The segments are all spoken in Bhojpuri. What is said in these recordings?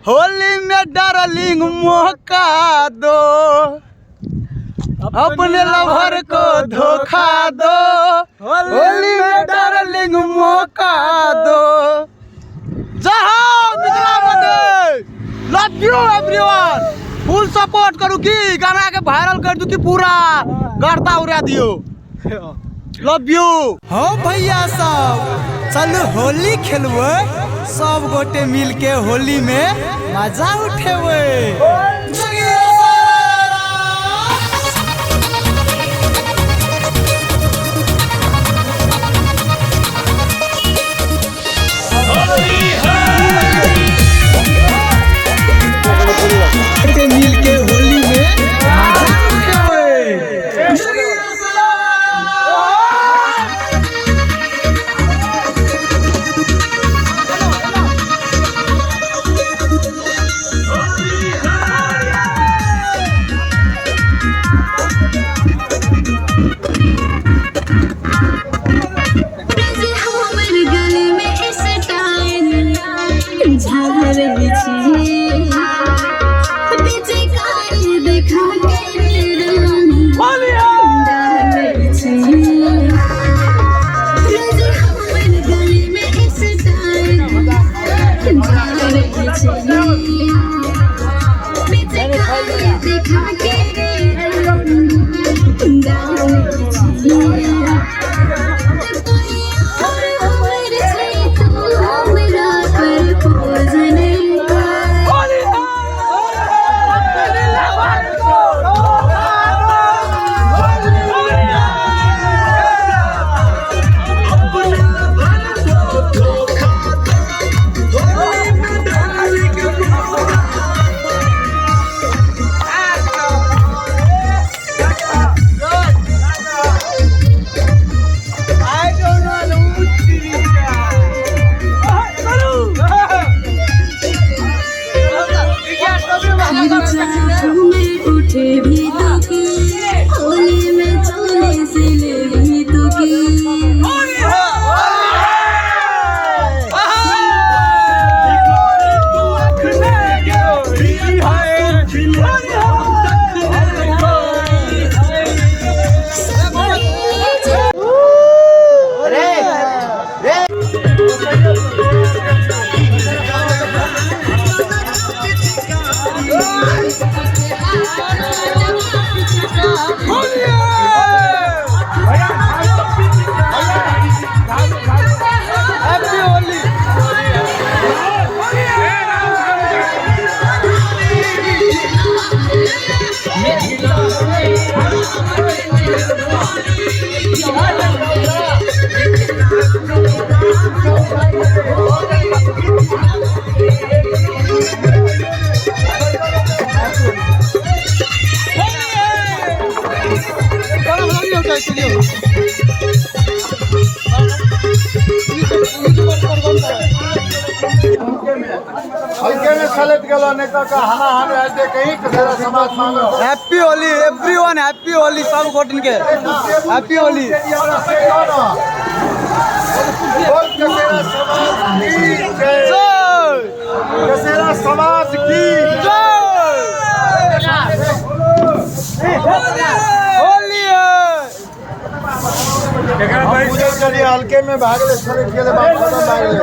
होली में डार्लिंग मौका दो, अपने लवर को धोखा दो। होली में डार्लिंग मौका दो। जाओ love you everyone. Full support करू की गाना के वायरल कर दू की पूरा गर्दा उड़ा दियो। Love you. हो भैया सब चलो होली खेलवे, सब गोटे मिल के होली में मजा उठेवे। मिल के होली में मजा उठेवे। हल्के में चलत गलो नेता का हना हन रहते कहीं कसेरा समाज मांगो। Happy Holi everyone, happy Holi सब गोटिन के हैप्पी होली। बोल कसेरा समाज की जय, कसेरा समाज की जय। होली पूजा चलिए हल्के में भाग ले सारे खेले बाप खत्म भाग ले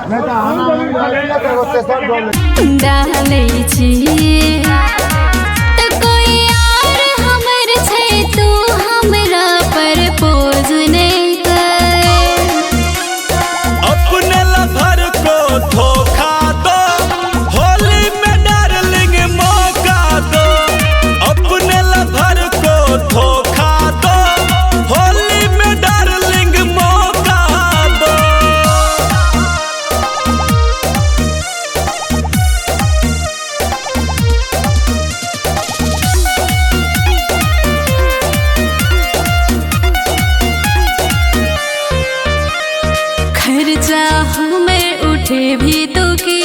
नहीं तो हना हन रहते तो उससे सब बोल डाले छी तो कोई और हमर छै तू हमरा पर पोज नहीं कर। अपने लवर को धोखा दो, होली में डार्लिंग मौका दो। अपने लवर को धोखा दो, होली में डार्लिंग मौका दो। खर्चा हमें उठे भी तो की